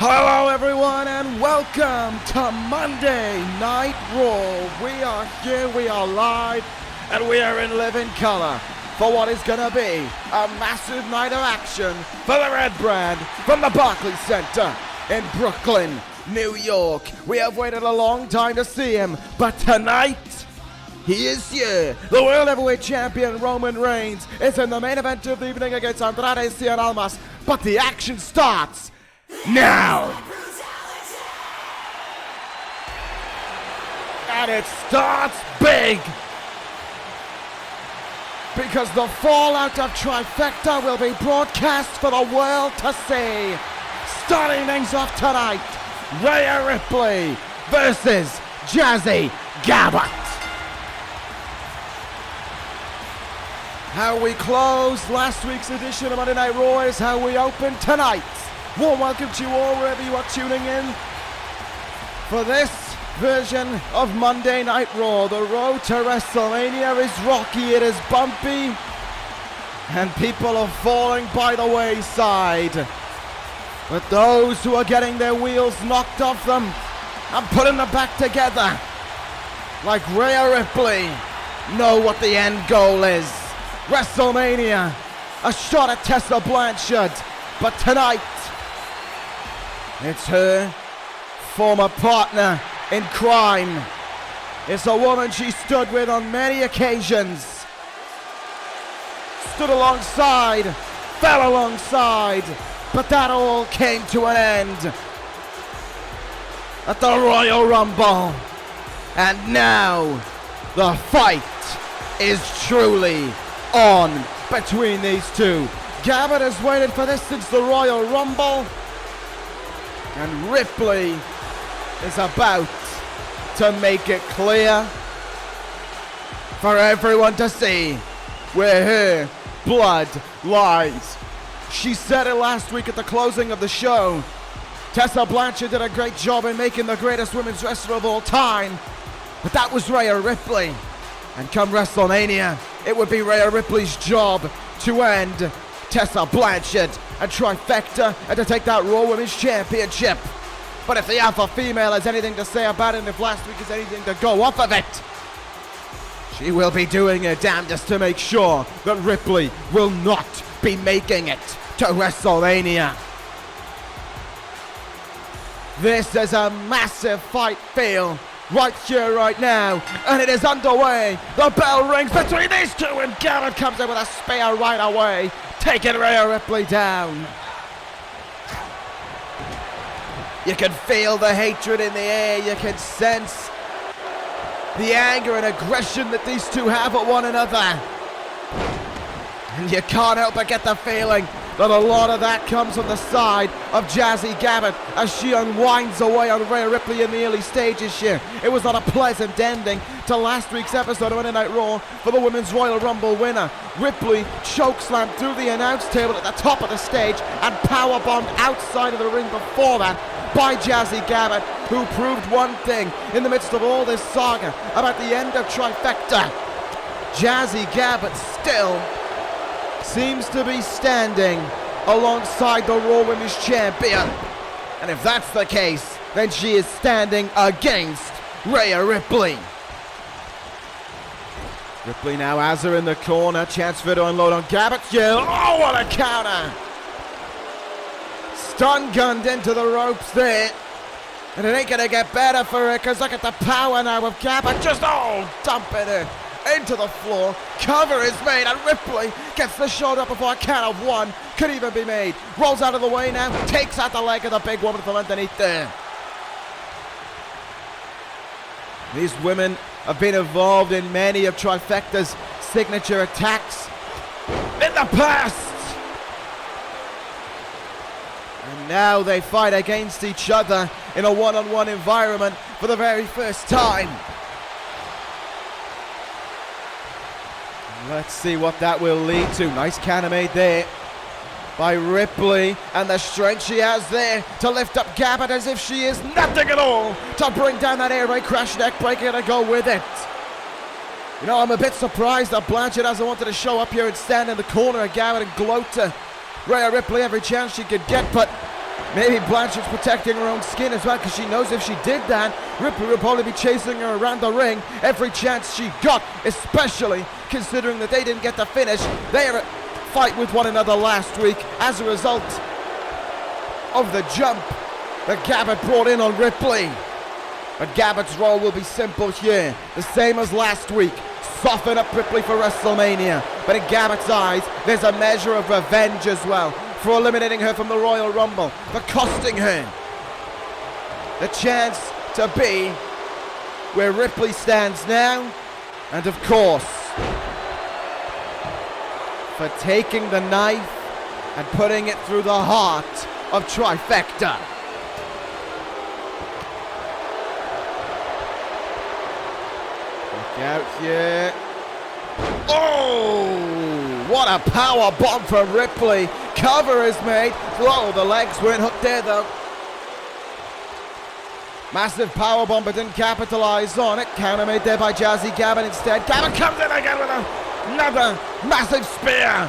Hello everyone and welcome to Monday Night Raw. We are here, we are live, and we are in living color for what is gonna be a massive night of action for the Red Brand from the Barclays Center in Brooklyn, New York. We have waited a long time to see him, but tonight, he is here. The World Heavyweight Champion Roman Reigns is in the main event of the evening against Andrade Cien Almas, but the action starts now. And it starts big, because the fallout of Trifecta will be broadcast for the world to see. Starting things off tonight, Rhea Ripley versus Jazzy Gabert. How we closed last week's edition of Monday Night Raw is how we open tonight. Warm welcome to you all wherever you are tuning in for this version of Monday Night Raw. The road to WrestleMania is rocky, it is bumpy, and people are falling by the wayside. But those who are getting their wheels knocked off them and putting them back together, like Rhea Ripley, know what the end goal is. WrestleMania, a shot at Tessa Blanchard, but tonight, it's her former partner in crime. It's a woman she stood with on many occasions. Stood alongside, fell alongside, but that all came to an end at the Royal Rumble. And now, the fight is truly on between these two. Gabert has waited for this since the Royal Rumble, and Ripley is about to make it clear for everyone to see where her blood lies. She said it last week at the closing of the show. Tessa Blanchard did a great job in making the greatest women's wrestler of all time, but that was Rhea Ripley. And come WrestleMania, it would be Rhea Ripley's job to end Tessa Blanchard and Trifecta and to take that Raw Women's Championship. But if the alpha female has anything to say about it, and if last week is anything to go off of it, she will be doing her damnedest to make sure that Ripley will not be making it to WrestleMania. This is a massive fight feel right here, right now, and it is underway. The bell rings between these two, and Gabert comes in with a spear right away, taking Rhea Ripley down. You can feel the hatred in the air, you can sense the anger and aggression that these two have at one another. And you can't help but get the feeling that a lot of that comes from the side of Jazzy Gabert as she unwinds away on Rhea Ripley in the early stages here. It was not a pleasant ending to last week's episode of Monday Night Raw for the Women's Royal Rumble winner. Ripley chokeslammed through the announce table at the top of the stage and powerbombed outside of the ring before that by Jazzy Gabert, who proved one thing in the midst of all this saga about the end of Trifecta. Jazzy Gabert still seems to be standing alongside the Raw Women's Champion. And if that's the case, then she is standing against Rhea Ripley. Ripley now has her in the corner. Chance for her to unload on Gabert. Yeah, oh, what a counter! Stun gunned into the ropes there. And it ain't gonna get better for her, because look at the power now of Gabert. Just, dumping her into the floor. Cover is made, and Ripley gets the shoulder up before a count of one could even be made. Rolls out of the way now, takes out the leg of the big woman from underneath there. These women have been involved in many of Trifecta's signature attacks in the past. And now they fight against each other in a one-on-one environment for the very first time. Let's see what that will lead to. Nice counter made there by Ripley, and the strength she has there to lift up Gabert as if she is nothing at all to bring down that air raid crash neck breaker to go with it. You know, I'm a bit surprised that Blanchard hasn't wanted to show up here and stand in the corner of Gabert and gloat to Rhea Ripley every chance she could get, but Maybe Blanchard's protecting her own skin as well, because she knows if she did that, Ripley would probably be chasing her around the ring every chance she got, especially considering that they didn't get the finish. They had a fight with one another last week as a result of the jump that Gabbett brought in on Ripley. But Gabbett's role will be simple here, the same as last week. Soften up Ripley for WrestleMania. But in Gabbett's eyes, there's a measure of revenge as well for eliminating her from the Royal Rumble, for costing her the chance to be where Ripley stands now, and of course, for taking the knife and putting it through the heart of Trifecta. Look out here. Oh, what a power bomb from Ripley. Cover is made. Oh, the legs weren't hooked there though. Massive power bomb, but didn't capitalize on it. Counter made there by Jazzy Gabbett instead. Gabbett comes in again with another massive spear.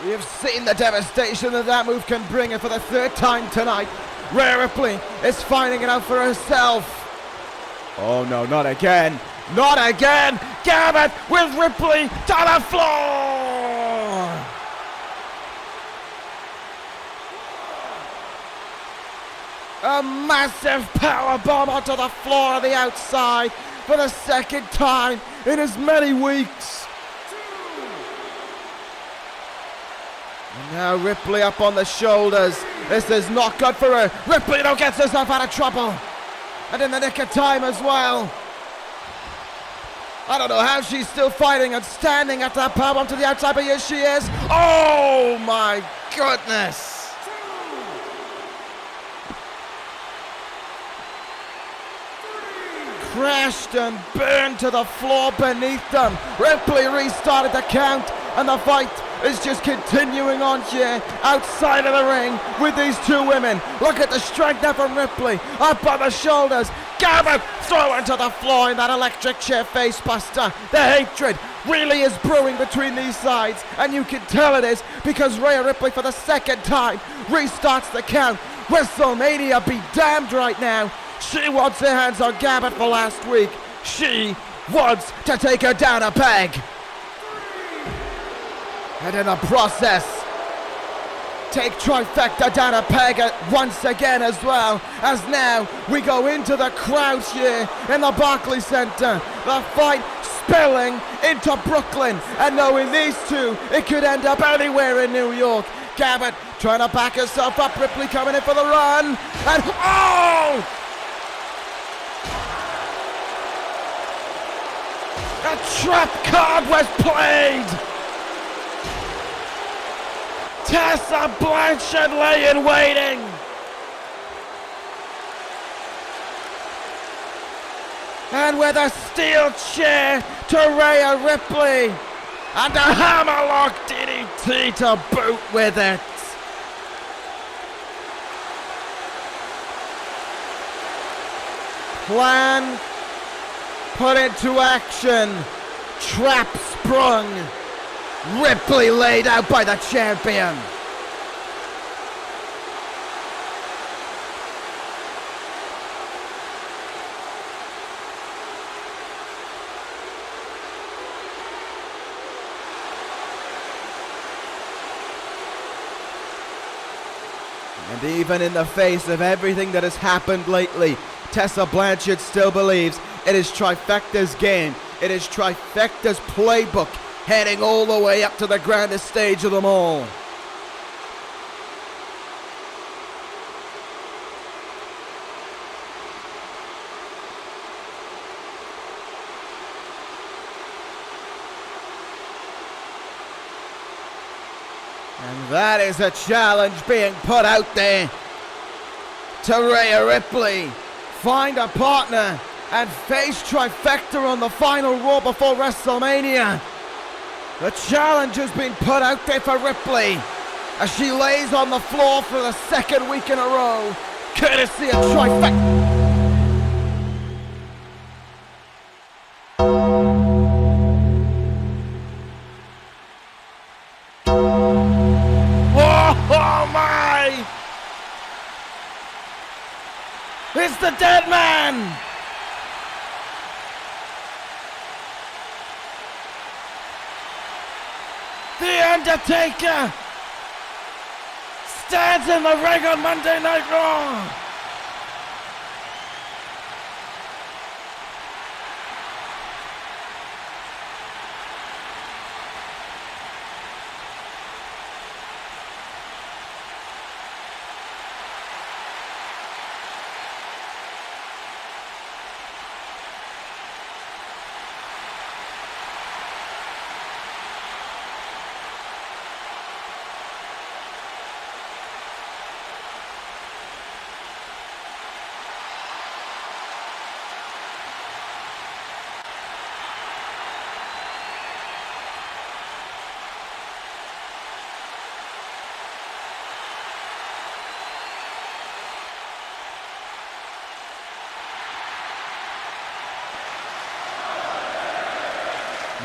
We have seen the devastation that move can bring, and for the third time tonight, Rhea Ripley is finding it out for herself. Oh no, not again. Not again! Gabbett with Ripley to the floor! A massive power bomb onto the floor on the outside for the second time in as many weeks. And now Ripley up on the shoulders. This is not good for her. Ripley now gets herself out of trouble. And in the nick of time as well. I don't know how she's still fighting and standing at that powerbomb to the outside, but here she is. Oh my goodness. Crashed and burned to the floor beneath them. Ripley restarted the count, and the fight is just continuing on here outside of the ring with these two women. Look at the strength now from Ripley, up on the shoulders. Gabbett thrown to the floor in that electric chair face buster. The hatred really is brewing between these sides, and you can tell it is because Rhea Ripley for the second time restarts the count. WrestleMania be damned right now. She wants her hands on Gabbett for last week. She wants to take her down a peg. And in the process, take Trifecta down a peg once again as well, as now we go into the crowd here in the Barclays Center. The fight spilling into Brooklyn, and knowing these two, it could end up anywhere in New York. Gabbett trying to back herself up, Ripley coming in for the run, and oh! A trap card was played! Tessa Blanchard lay in waiting. And with a steel chair to Rhea Ripley. And a hammerlock DDT to boot with it. Plan put into action. Trap sprung. Ripley laid out by the champion. And even in the face of everything that has happened lately, Tessa Blanchard still believes it is Trifecta's game. It is Trifecta's playbook, heading all the way up to the grandest stage of them all. And that is a challenge being put out there to Rhea Ripley. Find a partner and face Trifecta on the final Raw before WrestleMania. The challenge has been put out there for Ripley as she lays on the floor for the second week in a row, courtesy of Trifecta. Oh my! is the dead man. The Undertaker stands in the ring on Monday Night Raw.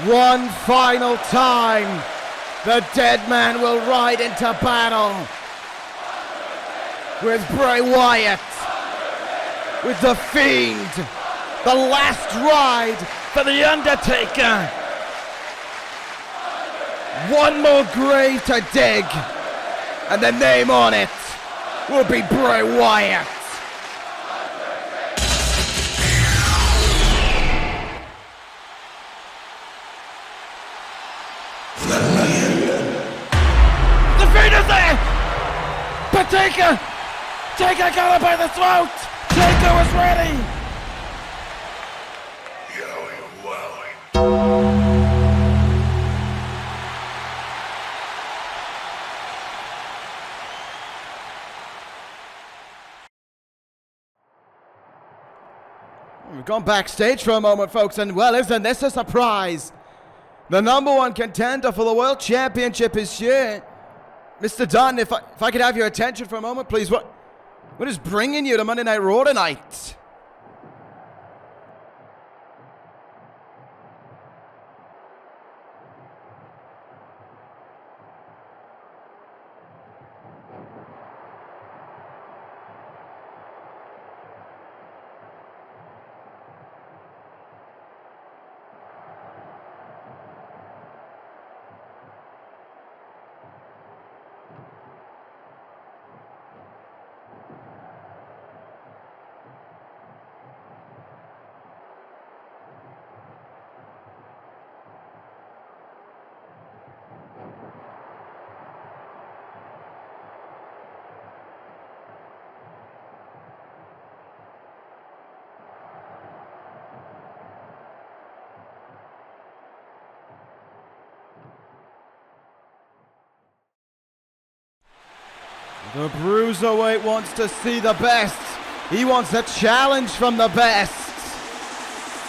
One final time, the dead man will ride into battle with Bray Wyatt, with The Fiend, the last ride for The Undertaker. One more grave to dig, and the name on it will be Bray Wyatt. But Taker got him by the throat. Taker was ready. We've gone backstage for a moment, folks, and well, isn't this a surprise? The number one contender for the World Championship is here. Mr. Dunn, if I could have your attention for a moment, please. What is bringing you to Monday Night Raw tonight? The Bruiserweight wants to see the best. He wants a challenge from the best.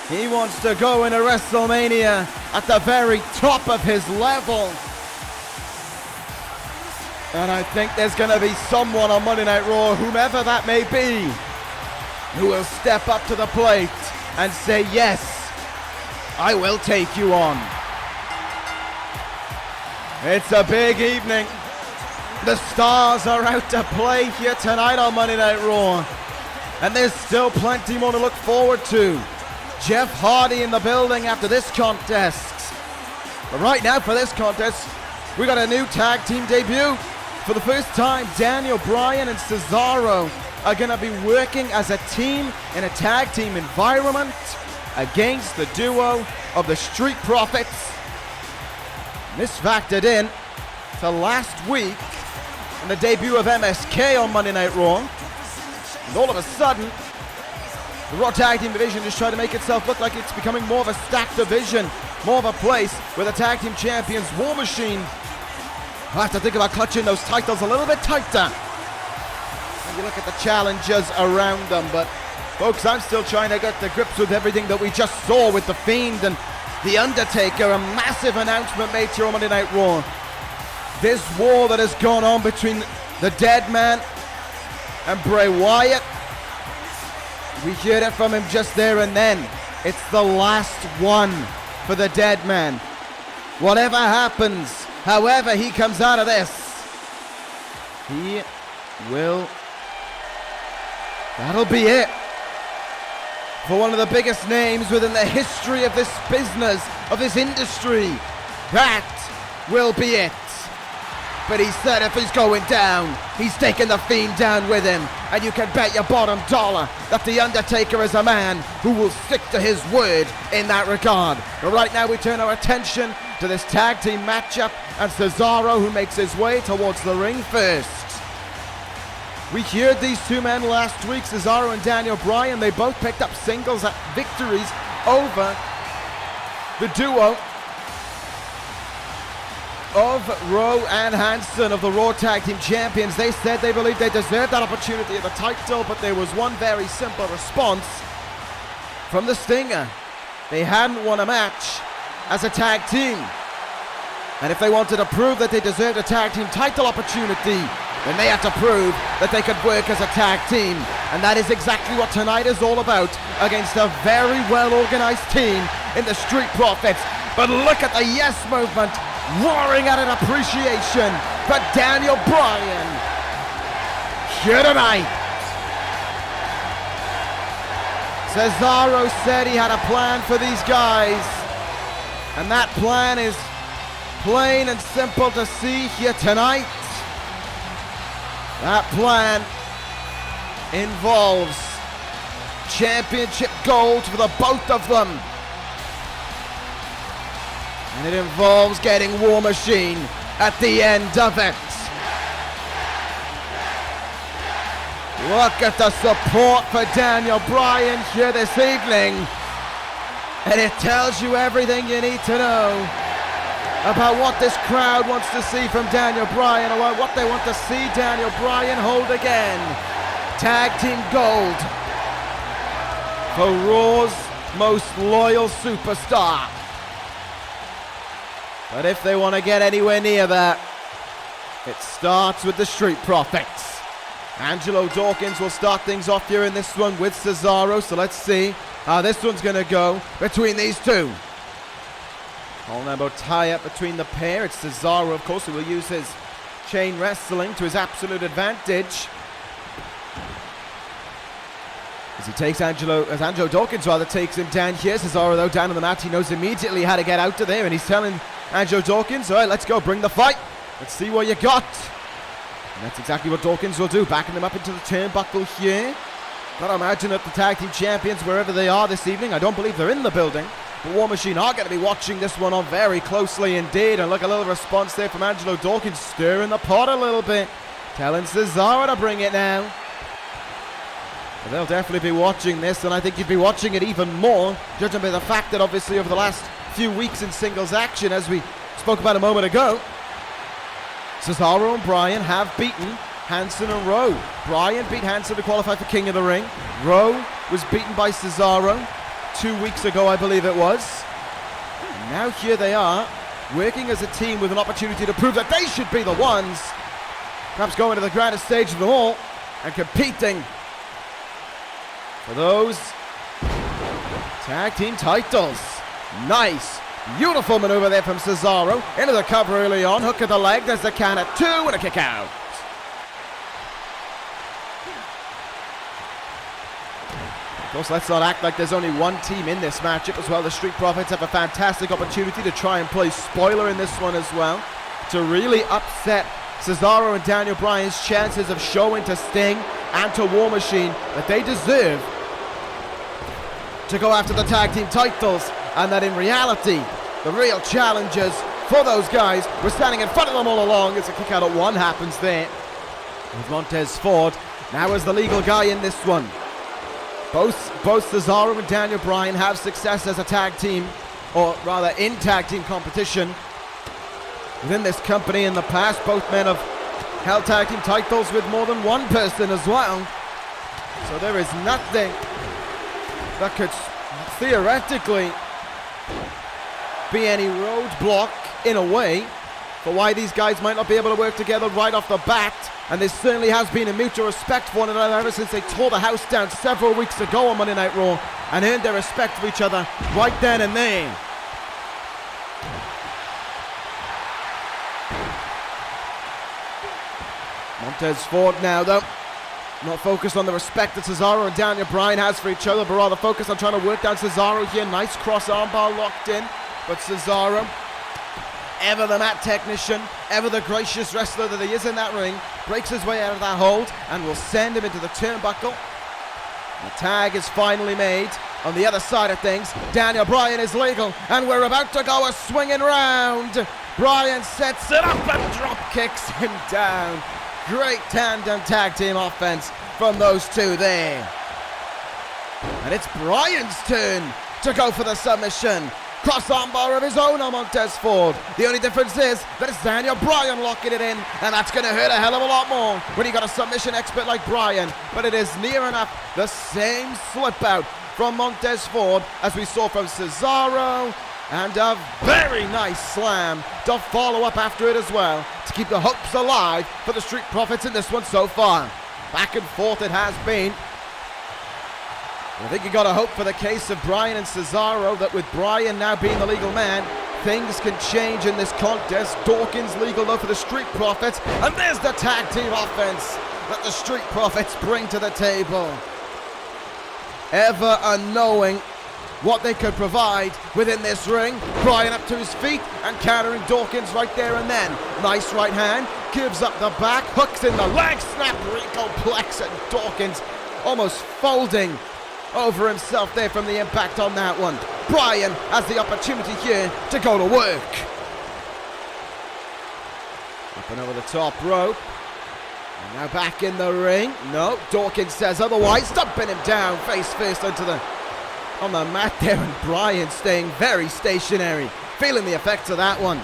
He wants to go into WrestleMania at the very top of his level. And I think there's going to be someone on Monday Night Raw, whomever that may be, who will step up to the plate and say, yes, I will take you on. It's a big evening. The stars are out to play here tonight on Monday Night Raw. And there's still plenty more to look forward to. Jeff Hardy in the building after this contest. But right now for this contest, we got a new tag team debut. For the first time, Daniel Bryan and CESARO are going to be working as a team in a tag team environment against the duo of the Street Profits. And this factored in to last week and the debut of MSK on Monday Night Raw. And all of a sudden, the Raw Tag Team division is trying to make itself look like it's becoming more of a stacked division, more of a place where the Tag Team Champions War Machine will have to think about clutching those titles a little bit tighter. And you look at the challengers around them, but folks, I'm still trying to get to grips with everything that we just saw with The Fiend and The Undertaker. A massive announcement made here on Monday Night Raw. This war that has gone on between the Dead Man and Bray Wyatt, we heard it from him just there and then. It's the last one for the Dead Man. Whatever happens, however he comes out of this, he will That'll be it for one of the biggest names within the history of this business, of this industry. That will be it. But he said if he's going down, he's taking the Fiend down with him. And you can bet your bottom dollar that The Undertaker is a man who will stick to his word in that regard. But right now we turn our attention to this tag team matchup and CESARO, who makes his way towards the ring first. We heard these two men last week, CESARO and Daniel Bryan. They both picked up singles victories over the duo of Rowe and Hanson of the Raw Tag Team Champions. They said they believed they deserved that opportunity of the title, but there was one very simple response from the Stinger. They hadn't won a match as a tag team. And if they wanted to prove that they deserved a tag team title opportunity, then they had to prove that they could work as a tag team. And that is exactly what tonight is all about, against a very well-organized team in the Street Profits. But look at the yes movement, roaring at an appreciation for Daniel Bryan here tonight. CESARO said he had a plan for these guys, and that plan is plain and simple to see here tonight. That plan involves championship gold for the both of them. And it involves getting War Machine at the end of it. Look at the support for Daniel Bryan here this evening. And it tells you everything you need to know about what this crowd wants to see from Daniel Bryan, or what they want to see Daniel Bryan hold again. Tag Team Gold for Raw's most loyal superstar. But if they want to get anywhere near that, it starts with the Street Profits. Angelo Dawkins will start things off here in this one with CESARO, so let's see how this one's going to go between these two. All number tie-up between the pair. It's CESARO, of course, who will use his chain wrestling to his absolute advantage. As he takes Angelo Dawkins takes him down here. CESARO, though, down on the mat. He knows immediately how to get out of there, and he's telling Angelo Dawkins, all right, let's go, bring the fight. Let's see what you got. And that's exactly what Dawkins will do, backing them up into the turnbuckle here. Gotta imagine that the tag team champions, wherever they are this evening, I don't believe they're in the building, but War Machine are going to be watching this one on very closely indeed. And look, a little response there from Angelo Dawkins, stirring the pot a little bit, telling CESARO to bring it now. But they'll definitely be watching this, and I think you'd be watching it even more, judging by the fact that obviously over the last few weeks in singles action, as we spoke about a moment ago, CESARO and Bryan have beaten Hanson and Rowe. Bryan beat Hanson to qualify for King of the Ring. Rowe was beaten by CESARO 2 weeks ago, I believe it was. And now here they are, working as a team with an opportunity to prove that they should be the ones, perhaps going to the grandest stage of them all, and competing for those tag team titles. Nice, beautiful maneuver there from CESARO. Into the cover early on, hook of the leg, there's the count at 2 and a kick out. Of course, let's not act like there's only one team in this matchup as well. The Street Profits have a fantastic opportunity to try and play spoiler in this one as well, to really upset CESARO and Daniel Bryan's chances of showing to Sting and to War Machine that they deserve to go after the tag team titles, and that in reality the real challengers for those guys were standing in front of them all along. As a kick out at 1 happens there with Montez Ford now as the legal guy in this one. Both CESARO and Daniel Bryan have success as a tag team, or rather in tag team competition within this company in the past. Both men have held tag team titles with more than one person as well, so there is nothing that could theoretically be any roadblock in a way for why these guys might not be able to work together right off the bat. And there certainly has been a mutual respect for one another ever since they tore the house down several weeks ago on Monday Night Raw and earned their respect for each other right then and there. Montez Ford now, though, Not focused on the respect that Cesaro and Daniel Bryan has for each other, but rather focused on trying to work down Cesaro here. Nice cross armbar locked in, but Cesaro, ever the mat technician, ever the gracious wrestler that he is in that ring, breaks his way out of that hold and will send him into the turnbuckle. The tag is finally made. On the other side of things, Daniel Bryan is legal, and we're about to go a swinging round. Bryan sets it up and drop kicks him down. Great tandem tag team offense from those two there. And it's Bryan's turn to go for the submission. Cross armbar of his own on Montez Ford. The only difference is that it's Daniel Bryan locking it in, and that's going to hurt a hell of a lot more when you got a submission expert like Bryan. But it is near enough the same slip out from Montez Ford as we saw from Cesaro, and a very nice slam to follow up after it as well to keep the hopes alive for the Street Profits in this one so far. Back and forth it has been. I think you got to hope for the case of Bryan and Cesaro that with Bryan now being the legal man, things can change in this contest. Dawkins legal though for the Street Profits, and there's the tag team offense that the Street Profits bring to the table. Ever unknowing what they could provide within this ring. Bryan up to his feet and countering Dawkins right there and then. Nice right hand, gives up the back, hooks in the leg, snap, Recoplex, and Dawkins almost folding over himself there from the impact on that one. Bryan has the opportunity here to go to work. Up and over the top rope. And now back in the ring. No, Dawkins says otherwise, dumping him down face first on the mat there, and Bryan staying very stationary, feeling the effects of that one.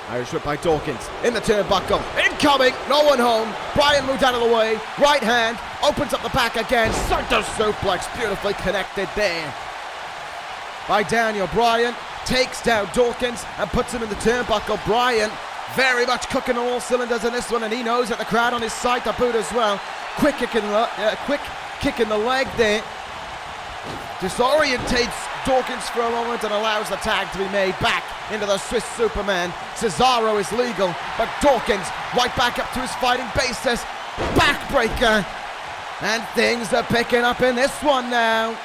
Irish whip by Dawkins, in the turnbuckle, incoming, no one home. Bryan moved out of the way, right hand, opens up the back again, Santo suplex, beautifully connected there by Daniel Bryan, takes down Dawkins and puts him in the turnbuckle. Bryan very much cooking on all cylinders in this one, and he knows that the crowd on his side to boot as well. Quick kick in the leg there. Disorientates Dawkins for a moment and allows the tag to be made back into the Swiss Superman. Cesaro is legal, but Dawkins right back up to his fighting basis. Backbreaker. And things are picking up in this one now.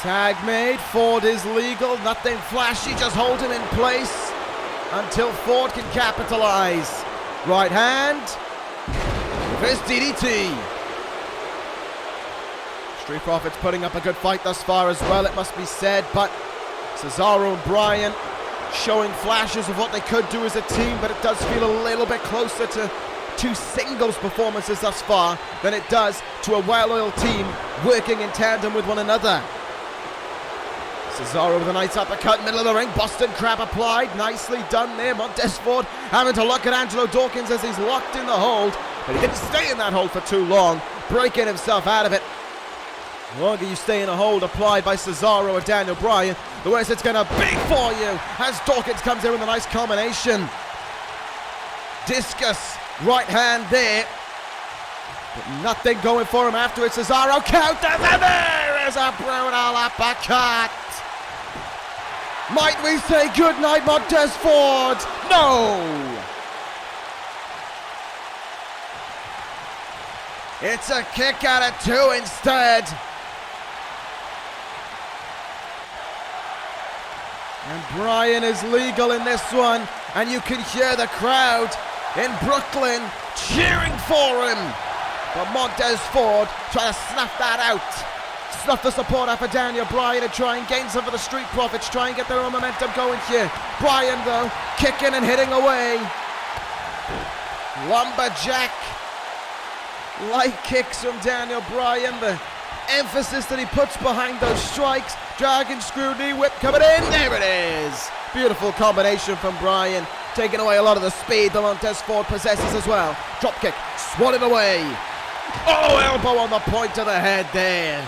Tag made. Ford is legal. Nothing flashy, just hold him in place until Ford can capitalize. Right hand. Reverse DDT. Street Profits putting up a good fight thus far as well, it must be said, but Cesaro and Bryan showing flashes of what they could do as a team, but it does feel a little bit closer to two singles performances thus far than it does to a well-oiled team working in tandem with one another. Cesaro with a nice uppercut, middle of the ring, Boston Crab applied, nicely done there. Montez Ford having to look at Angelo Dawkins as he's locked in the hold, but he didn't stay in that hold for too long, breaking himself out of it. The longer you stay in a hold applied by Cesaro or Daniel Bryan, the worse it's going to be for you, as Dawkins comes in with a nice combination. Discus, right hand there, but nothing going for him afterwards. Cesaro counters, and there is a brutal uppercut. Might we say goodnight, Montez Ford? No! It's a kick out of two instead. And Bryan is legal in this one, and you can hear the crowd in Brooklyn cheering for him. But Montez Ford trying to snuff that out. Snuff the support out for Daniel Bryan and try and gain some for the Street Profits, try and get their own momentum going here. Bryan though, kicking and hitting away. Lumberjack light kicks from Daniel Bryan. The emphasis that he puts behind those strikes. Dragon screw knee whip coming in. There it is. Beautiful combination from Bryan, taking away a lot of the speed that Montez Ford possesses as well. Drop kick, swatted away. Oh, elbow on the point of the head there.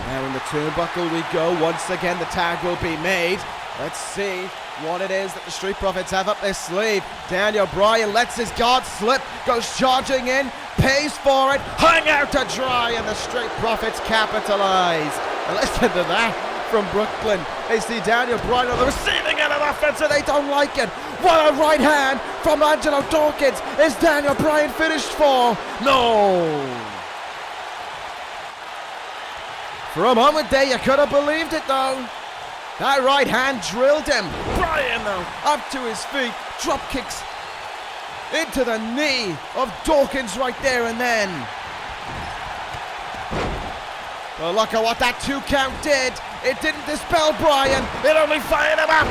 Now in the turnbuckle we go. Once again the tag will be made. Let's see what it is that the Street Profits have up their sleeve. Daniel Bryan lets his guard slip, goes charging in, pays for it, hung out to dry, and the Street Profits capitalize. And listen to that. from Brooklyn. They see Daniel Bryan on the receiving end of offense and they don't like it. What a right hand from Angelo Dawkins. Is Daniel Bryan finished for? No. For a moment there, you could have believed it though. That right hand drilled him. Bryan though, up to his feet, drop kicks into the knee of Dawkins right there and then. Well, look at what that 2 count did. It didn't dispel Bryan, it only fired him up.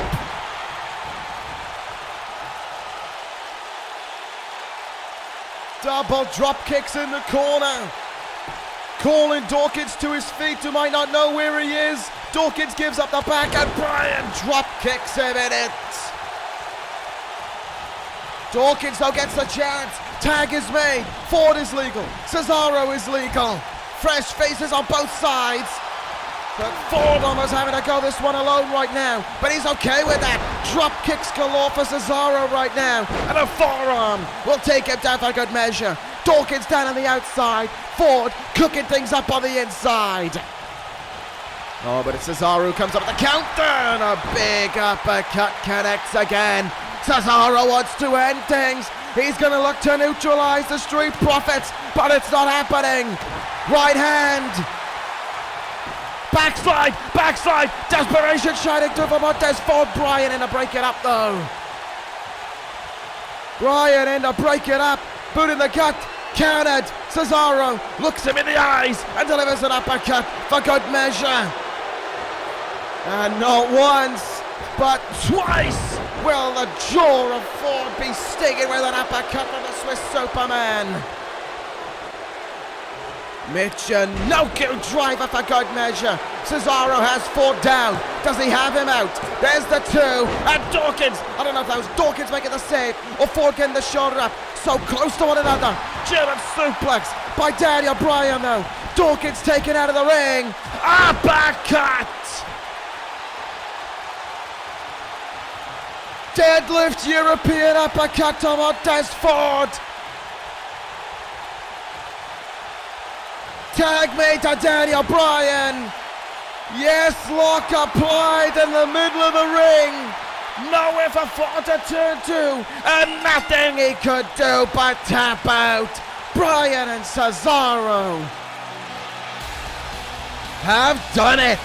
Double drop kicks in the corner. Calling Dawkins to his feet, who might not know where he is. Dawkins gives up the back and Bryan drop kicks him in it. Dawkins though gets the chance. Tag is made. Ford is legal. Cesaro is legal. Fresh faces on both sides. But Ford almost having to go this one alone right now. But he's okay with that. Drop kicks galore for Cesaro right now. And a forearm will take him down for good measure. Dawkins down on the outside. Ford cooking things up on the inside. Oh, but it's Cesaro who comes up with the counter. And a big uppercut connects again. Cesaro wants to end things. He's going to look to neutralize the Street Profits, but it's not happening. Right hand. Backslide, backslide. Desperation shining through from Montez Ford. Bryan in to break it up though. Bryan in to break it up. Boot in the gut. Countered. Cesaro looks him in the eyes and delivers an uppercut for good measure. And not once, but twice will the jaw of Ford be stinging with an uppercut from the Swiss Superman. Michinoku driver for good measure. Cesaro has Ford down. Does he have him out? There's the 2. And Dawkins. I don't know if that was Dawkins making the save or Ford getting the shoulder up. So close to one another. German suplex by Daniel Bryan though. Dawkins taken out of the ring. Uppercut. Deadlift European uppercut to Montez Ford. Tag made to Daniel Bryan. Yes, lock applied in the middle of the ring. Nowhere for Ford to turn to. And nothing he could do but tap out. Bryan and Cesaro have done it.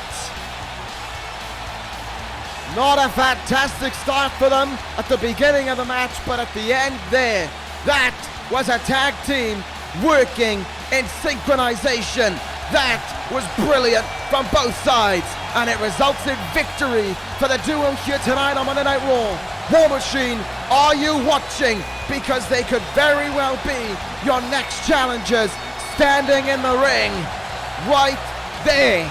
Not a fantastic start for them at the beginning of the match, but at the end there, that was a tag team working in synchronization. That was brilliant from both sides, and it results in victory for the duo here tonight on Monday Night Raw. War Machine, are you watching? Because they could very well be your next challengers standing in the ring right there.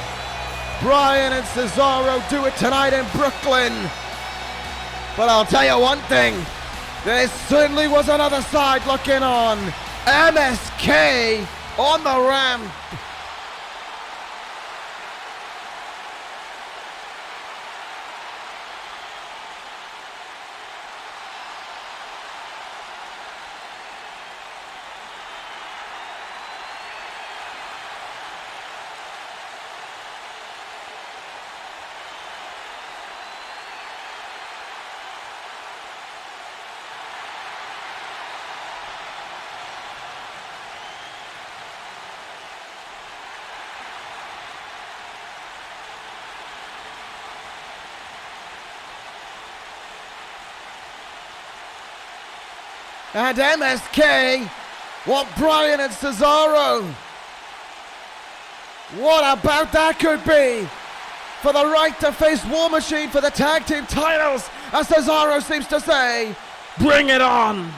Bryan and Cesaro do it tonight in Brooklyn. But I'll tell you one thing, there certainly was another side looking on. MSK on the ramp. And MSK want Bryan and Cesaro. What about that could be? For the right to face War Machine for the tag team titles, as Cesaro seems to say, bring it on.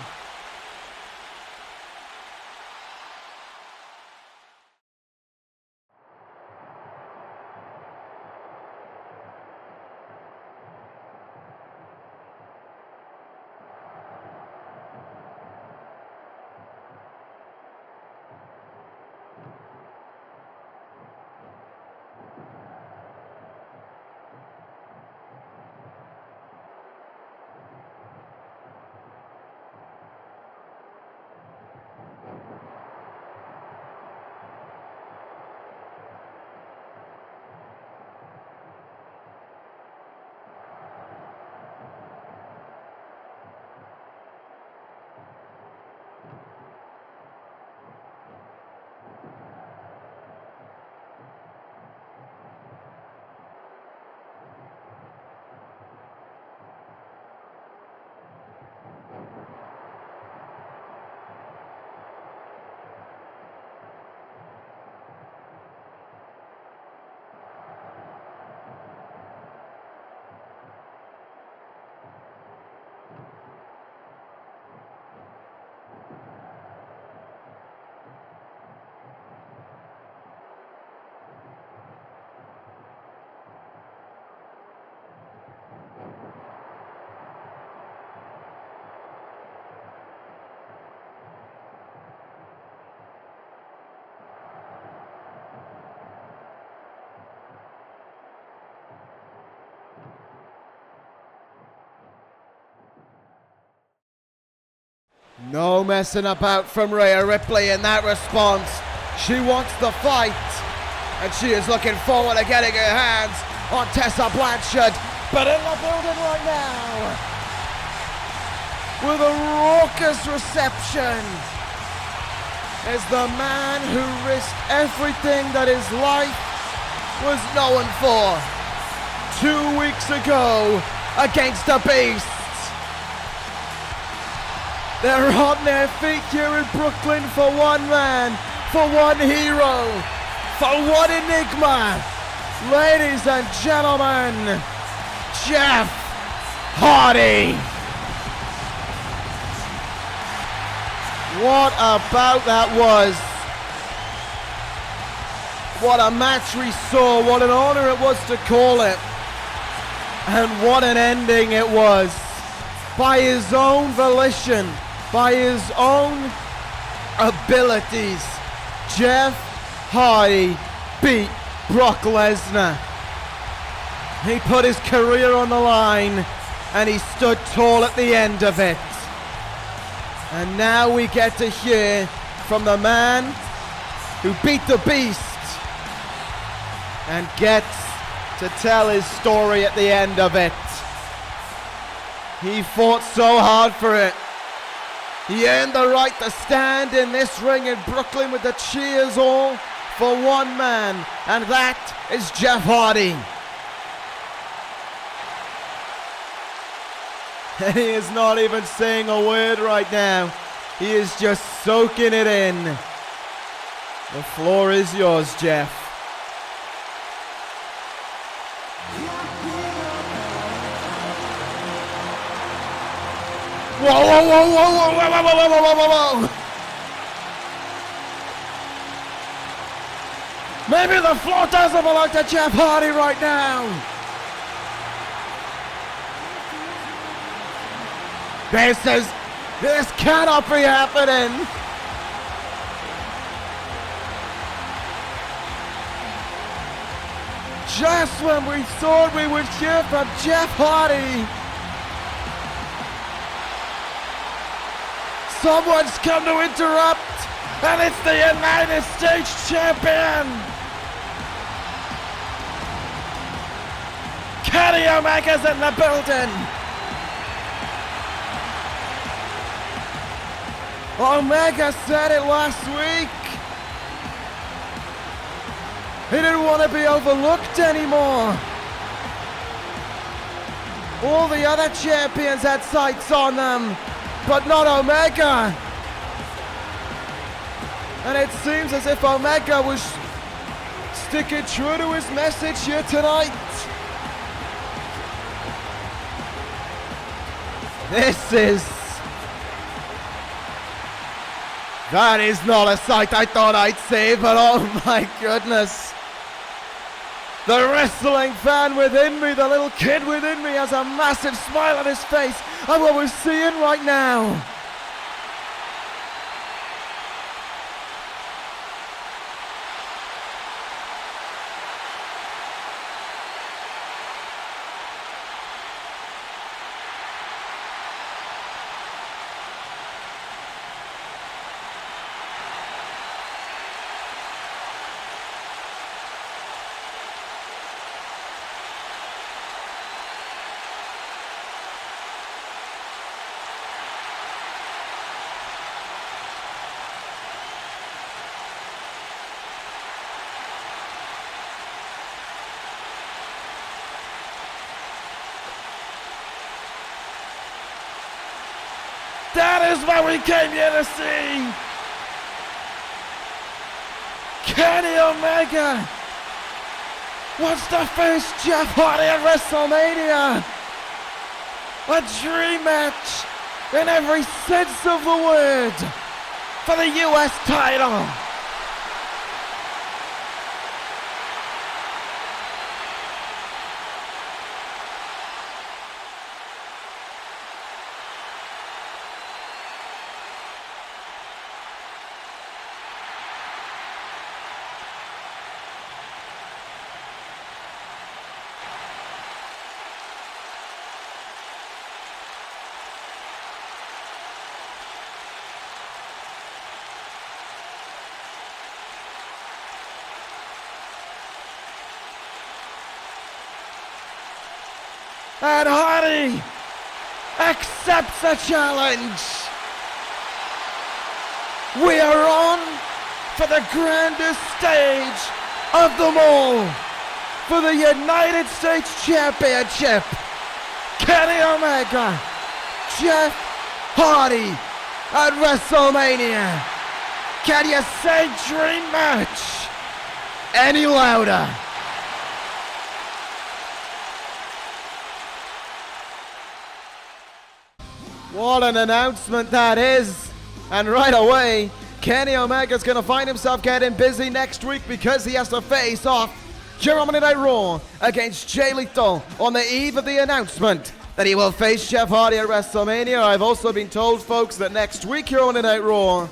No messing about from Rhea Ripley in that response. She wants the fight, and she is looking forward to getting her hands on Tessa Blanchard. But in the building right now, with a raucous reception, is the man who risked everything that his life was known for 2 weeks ago against the Beast. They're on their feet here in Brooklyn for one man, for one hero, for one enigma. Ladies and gentlemen, Jeff Hardy. What about that was? What a match we saw, what an honor it was to call it. And what an ending it was. By his own volition, by his own abilities, Jeff Hardy beat Brock Lesnar. He put his career on the line and he stood tall at the end of it. And now we get to hear from the man who beat the Beast and gets to tell his story at the end of it. He fought so hard for it. He earned the right to stand in this ring in Brooklyn with the cheers all for one man, and that is Jeff Hardy. And he is not even saying a word right now. He is just soaking it in. The floor is yours, Jeff. Whoa, whoa, whoa, whoa, whoa, whoa, whoa, whoa, whoa, whoa, whoa. Maybe the floor doesn't belong to Jeff Hardy right now. This cannot be happening. Just when we thought we would hear from Jeff Hardy, someone's come to interrupt, and it's the United States Champion, Kenny Omega's in the building. Omega said it last week. He didn't want to be overlooked anymore. All the other champions had sights on them, but not Omega. And it seems as if Omega was sticking true to his message here tonight. That is not a sight I thought I'd see, but oh my goodness. The wrestling fan within me, the little kid within me, has a massive smile on his face at what we're seeing right now. That is what we came here to see. Kenny Omega wants to face Jeff Hardy at WrestleMania. A dream match in every sense of the word for the US title. And Hardy accepts a challenge. We are on for the grandest stage of them all. For the United States Championship. Kenny Omega, Jeff Hardy at WrestleMania. Can you say dream match any louder? What an announcement that is. And right away, Kenny Omega's going to find himself getting busy next week because he has to face off here on Monday Night Raw against Jay Lethal on the eve of the announcement that he will face Jeff Hardy at WrestleMania. I've also been told, folks, that next week here on Monday Night Raw,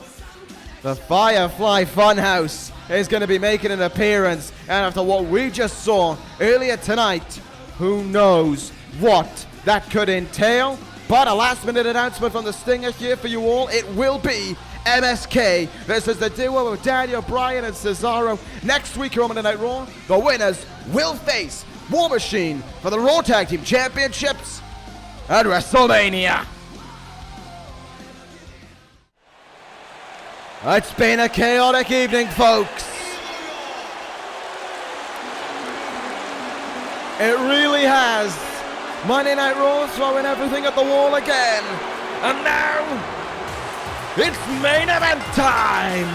the Firefly Funhouse is going to be making an appearance. And after what we just saw earlier tonight, who knows what that could entail. But a last-minute announcement from the Stinger here for you all. It will be MSK versus the duo of Daniel Bryan and CESARO. Next week here on Monday Night Raw, the winners will face War Machine for the Raw Tag Team Championships at WrestleMania. It's been a chaotic evening, folks. It really has. Monday Night Raw throwing everything at the wall again. And now, it's main event time.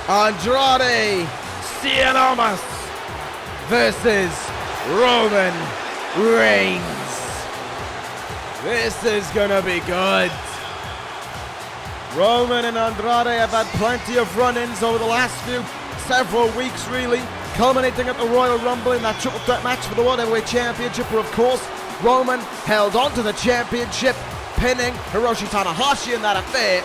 Andrade Cien versus Roman Reigns. This is gonna be good. Roman and Andrade have had plenty of run-ins over the last several weeks, really, culminating at the Royal Rumble in that triple threat match for the World Heavyweight Championship, where of course Roman held on to the championship, pinning Hiroshi Tanahashi in that affair.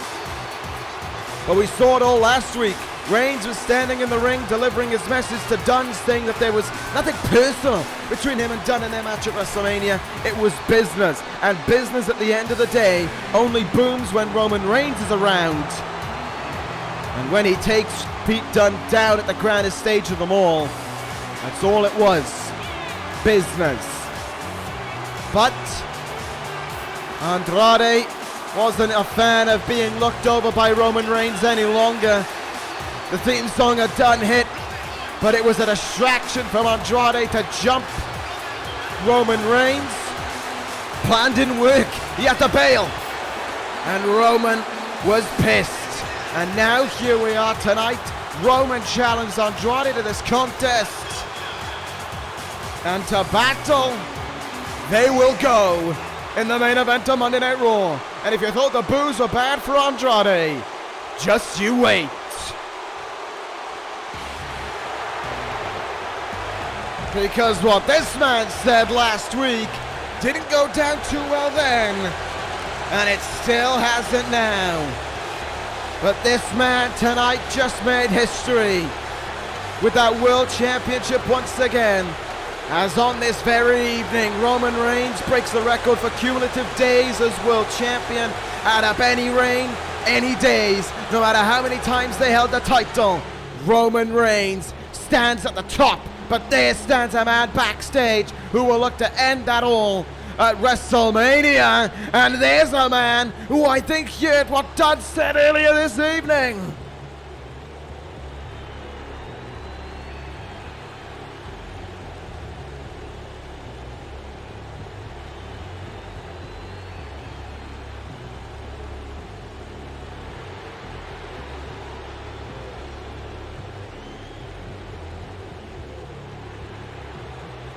But we saw it all last week. Reigns was standing in the ring delivering his message to Dunn, saying that there was nothing personal between him and Dunn in their match at WrestleMania. It was business, and business at the end of the day only booms when Roman Reigns is around. And when he takes Pete Dunne down at the grandest stage of them all, that's all it was. Business. But Andrade wasn't a fan of being looked over by Roman Reigns any longer. The theme song had done hit, but it was a distraction from Andrade to jump Roman Reigns. Plan didn't work. He had to bail. And Roman was pissed. And now here we are tonight. Roman challenged Andrade to this contest. And to battle, they will go in the main event of Monday Night Raw. And if you thought the boos were bad for Andrade, just you wait. Because what this man said last week didn't go down too well then. And it still hasn't now. But this man tonight just made history with that World Championship once again. As on this very evening, Roman Reigns breaks the record for cumulative days as World Champion. Add up any reign, any days, no matter how many times they held the title. Roman Reigns stands at the top, but there stands a man backstage who will look to end that all at WrestleMania. And there's a man who I think heard what Dunn said earlier this evening.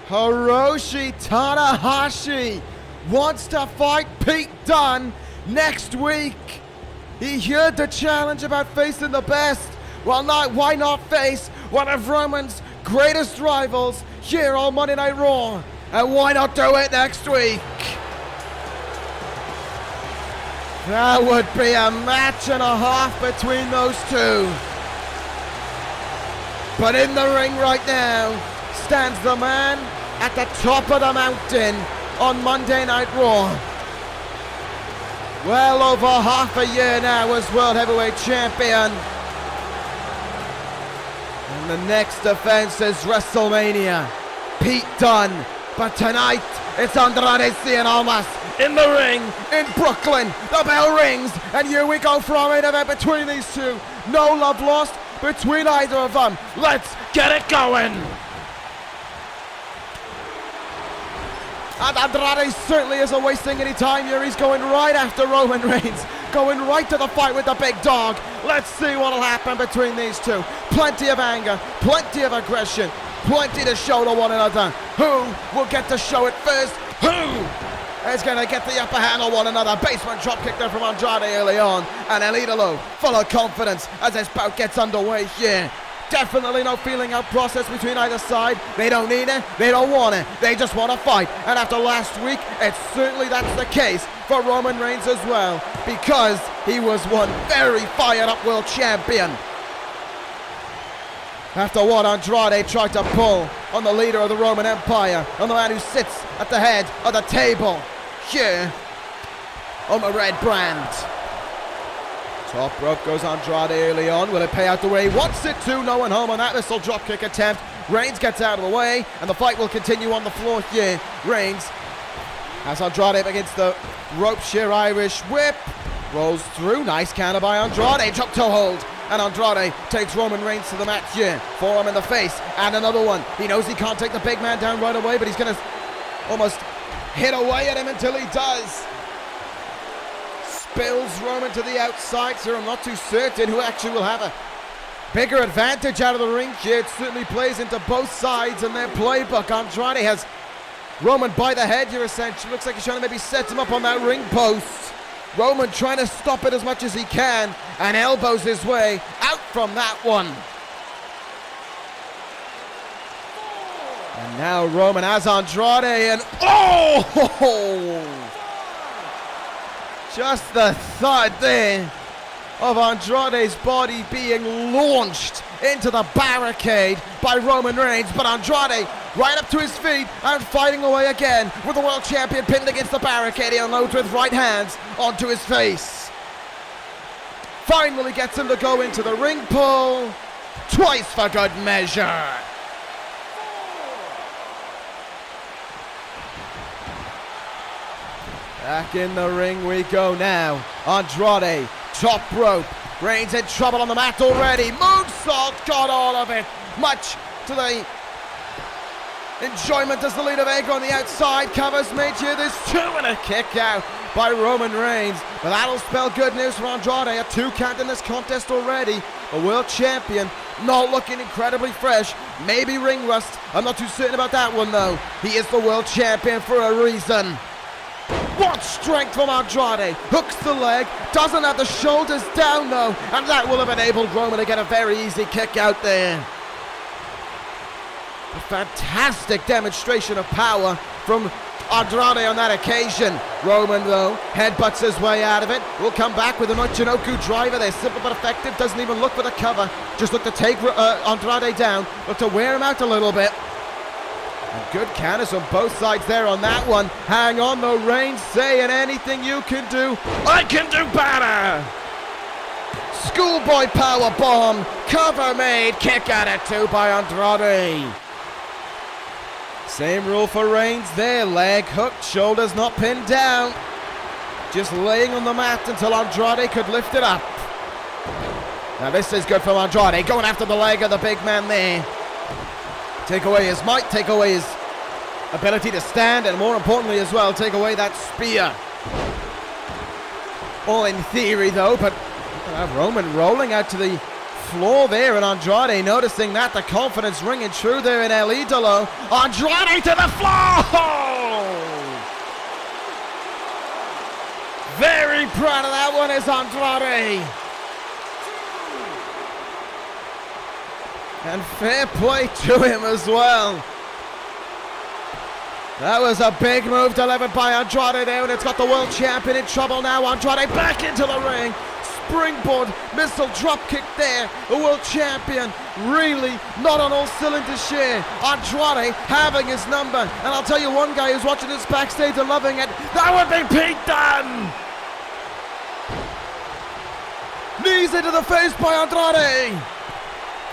Hiroshi Tanahashi wants to fight Pete Dunne next week. He heard the challenge about facing the best. Well, why not face one of Roman's greatest rivals here on Monday Night Raw? And why not do it next week? That would be a match and a half between those two. But in the ring right now stands the man at the top of the mountain on Monday Night Raw. Well over half a year now as World Heavyweight Champion. And the next defense is WrestleMania. Pete Dunne. But tonight, it's Andrade Cien Almas in the ring in Brooklyn. The bell rings, and here we go for our main event between these two. No love lost between either of them. Let's get it going. And Andrade certainly isn't wasting any time here. He's going right after Roman Reigns. Going right to the fight with the big dog. Let's see what'll happen between these two. Plenty of anger, plenty of aggression, plenty to show to one another. Who will get to show it first? Who is going to get the upper hand on one another? Basement dropkick there from Andrade early on. And El Idolo full of confidence as this bout gets underway here. Definitely no feeling out process between either side. They don't need it, they don't want it, they just want to fight. And after last week, it's certainly that's the case for Roman Reigns as well, because he was one very fired up world champion. After what Andrade tried to pull on the leader of the Roman Empire, on the man who sits at the head of the table here on the red brand. Top rope goes Andrade early on. Will it pay out the way he wants it to? No one home on that missile dropkick attempt. Reigns gets out of the way, and the fight will continue on the floor here. Reigns has Andrade against the ropes here. Irish whip. Rolls through. Nice counter by Andrade. Drop toe hold. And Andrade takes Roman Reigns to the mat here. Forearm in the face. And another one. He knows he can't take the big man down right away, but he's going to almost hit away at him until he does. Spills Roman to the outside, so I'm not too certain who actually will have a bigger advantage out of the ring here. It certainly plays into both sides in their playbook. Andrade has Roman by the head here, essentially. Looks like he's trying to maybe set him up on that ring post. Roman trying to stop it as much as he can and elbows his way out from that one. And now Roman has Andrade, and oh! Just the thought there of Andrade's body being launched into the barricade by Roman Reigns, but Andrade right up to his feet and fighting away again with the world champion pinned against the barricade. He unloads with right hands onto his face. Finally gets him to go into the ring pull, twice for good measure. Back in the ring we go now. Andrade, top rope. Reigns in trouble on the mat already. Moonsault, got all of it. Much to the enjoyment as the leader Vega on the outside. Covers made here. There's two and a kick out by Roman Reigns. But that'll spell good news for Andrade. A 2 count in this contest already. The world champion not looking incredibly fresh. Maybe ring rust. I'm not too certain about that one though. He is the world champion for a reason. What strength from Andrade, hooks the leg, doesn't have the shoulders down though, and that will have enabled Roman to get a very easy kick out there. A fantastic demonstration of power from Andrade on that occasion. Roman though, headbutts his way out of it, will come back with an Ochinoku driver there, simple but effective, doesn't even look for the cover, just look to take Andrade down, look to wear him out a little bit. And good counters on both sides there on that one. Hang on though, Reigns saying anything you can do, I can do better. Schoolboy power bomb, cover made, kick at it too by Andrade. Same rule for Reigns there, leg hooked, shoulders not pinned down. Just laying on the mat until Andrade could lift it up. Now this is good from Andrade, going after the leg of the big man there. Take away his might, take away his ability to stand, and more importantly as well, take away that spear. All in theory though, but Roman rolling out to the floor there, and Andrade noticing that, the confidence ringing true there in El Idolo. Andrade to the floor! Very proud of that one is Andrade. And fair play to him as well. That was a big move delivered by Andrade there, and it's got the world champion in trouble now. Andrade back into the ring. Springboard missile drop kick there. The world champion really not on all cylinders here. Andrade having his number. And I'll tell you one guy who's watching this backstage and loving it. That would be Pete Dunne. Knees into the face by Andrade.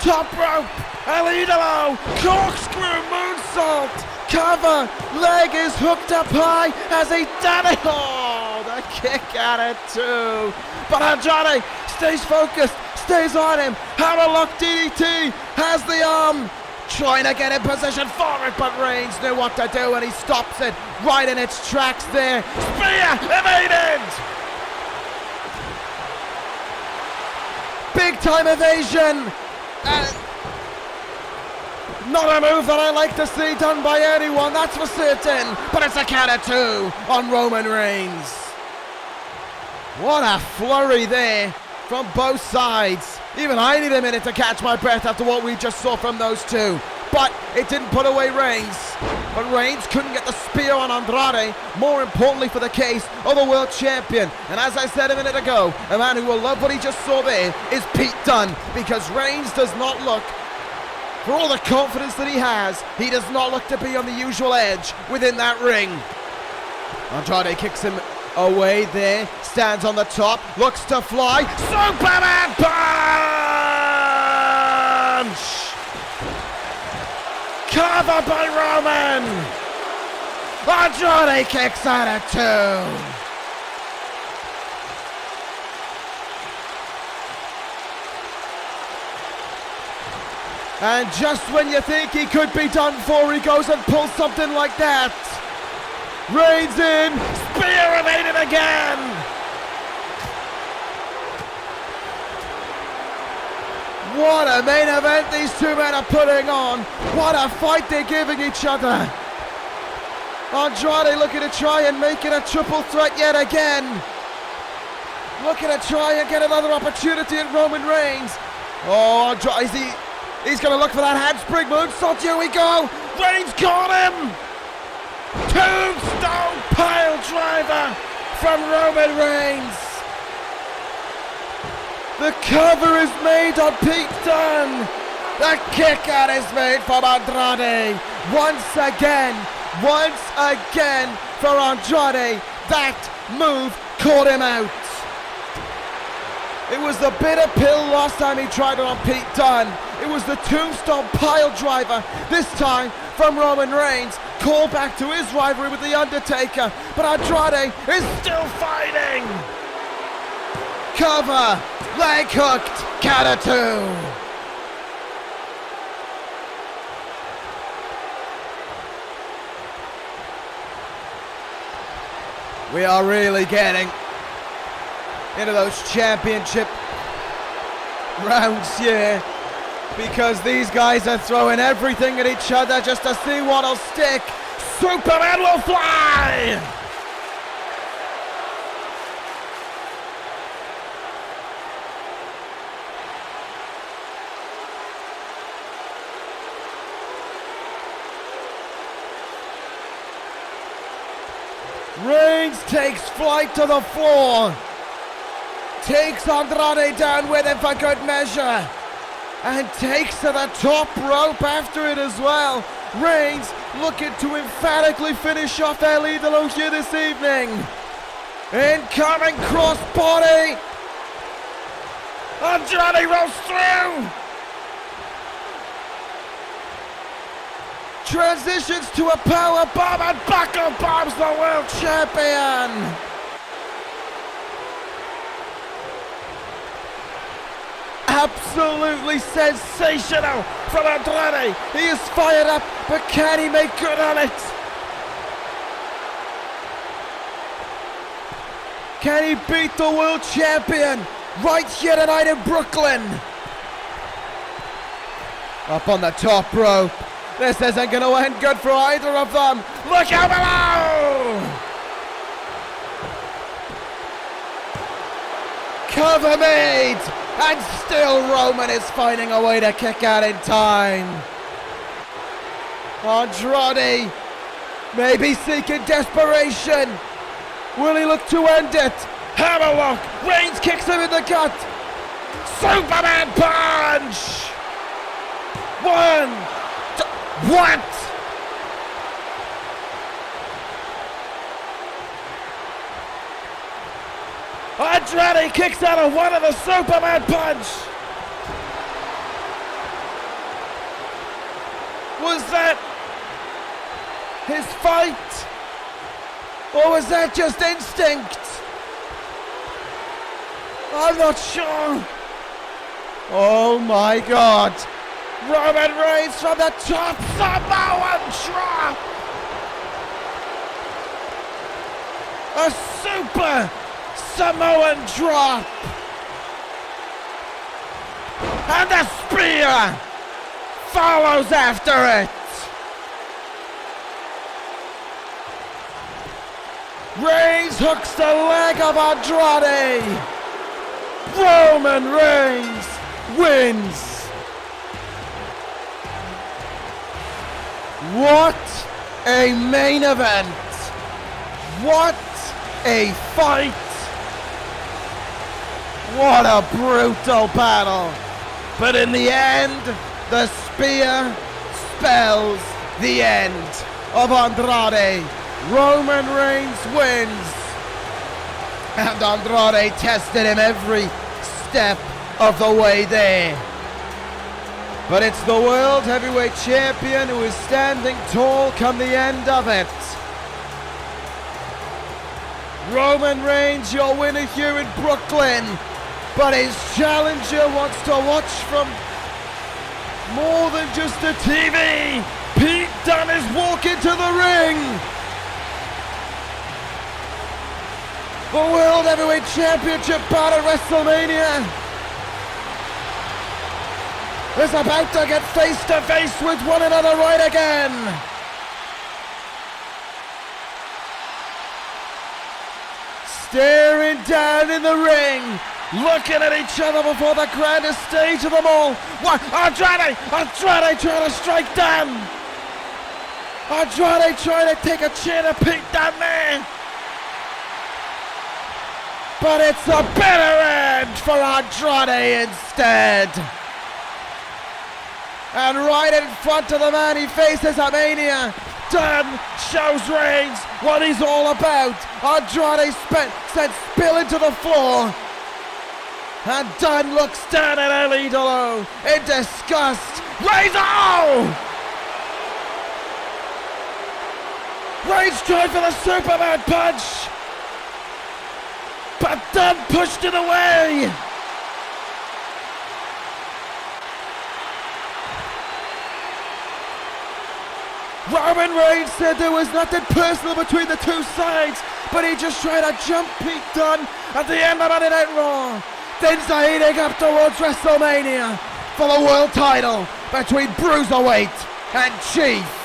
top rope, El Idolo, corkscrew moonsault, cover, leg is hooked up high as he done it. Oh, the kick at it too. But Andrade stays focused, stays on him. Hammerlock DDT has the arm. Trying to get in position for it, but Reigns knew what to do and he stops it right in its tracks there. Spear evaded! Big time evasion! Not a move that I like to see done by anyone, that's for certain. But it's a count of 2 on Roman Reigns. What a flurry there from both sides. Even I need a minute to catch my breath after what we just saw from those two. But it didn't put away Reigns. But Reigns couldn't get the spear on Andrade. More importantly for the case of the world champion. And as I said a minute ago, a man who will love what he just saw there is Pete Dunne. Because Reigns does not look, for all the confidence that he does not look to be on the usual edge within that ring. Andrade kicks him away there, stands on the top, looks to fly, Superman punch! Cover by Roman! Andrade kicks out at 2. And just when you think he could be done for, he goes and pulls something like that. Reigns in, spear evaded again! What a main event these two men are putting on. What a fight they're giving each other. Andrade looking to try and make it a triple threat yet again. Looking to try and get another opportunity at Roman Reigns. Oh, Andrade, he's going to look for that handspring moonsault. Here we go. Reigns caught him. Tombstone pile driver from Roman Reigns. The cover is made on Pete Dunne. The kick out is made from Andrade. Once again for Andrade. That move caught him out. It was the bitter pill last time he tried it on Pete Dunne. It was the tombstone pile driver, this time from Roman Reigns. Call back to his rivalry with The Undertaker, but Andrade is still fighting. Cover, leg hooked, count of 2. We are really getting into those championship rounds here, because these guys are throwing everything at each other just to see what'll stick. Superman will fly! Reigns takes flight to the floor. Takes Andrade down with him for good measure. And takes to the top rope after it as well. Reigns looking to emphatically finish off El Idolo here this evening. Incoming crossbody. Andrade rolls through. Transitions to a power bomb and buckle bombs the world champion. Absolutely sensational from Andrade. He is fired up, but can he make good on it? Can he beat the world champion right here tonight in Brooklyn? Up on the top rope. This isn't going to end good for either of them. Look out below! Cover made! And still Roman is finding a way to kick out in time. Andrade maybe seeking desperation. Will he look to end it? Hammerlock! Reigns kicks him in the gut. Superman punch! What? Andrade kicks out of one of the Superman punch. Was that his fight? Or was that just instinct? I'm not sure. Oh my God. Roman Reigns from the top, Samoan drop. A super Samoan drop. And the spear follows after it. Reigns hooks the leg of Andrade. Roman Reigns wins. What a main event. What a fight. What a brutal battle. But in the end, the spear spells the end of Andrade. Roman Reigns wins. And Andrade tested him every step of the way there. But it's the World Heavyweight Champion who is standing tall come the end of it. Roman Reigns, your winner here in Brooklyn. But his challenger wants to watch from more than just the TV. Pete Dunne is walking to the ring. The World Heavyweight Championship bout at WrestleMania is about to get face to face with one another right again. Staring down in the ring, looking at each other before the grandest stage of them all. What? Andrade trying to strike down. Andrade trying to take a chin and Pete Dunne there. But it's a bitter end for Andrade instead. And right in front of the man he faces at Mania, Dunne shows Reigns what he's all about. Andrade sent Spill into the floor. And Dunne looks down at El Idolo in disgust. Reigns, oh! Reigns tried for the Superman punch. But Dunne pushed it away. Roman Reigns said there was nothing personal between the two sides, but he just tried to jump Pete Dunne at the end of Monday Night Raw. Things are heating up towards WrestleMania for the world title between Bruiserweight and Chief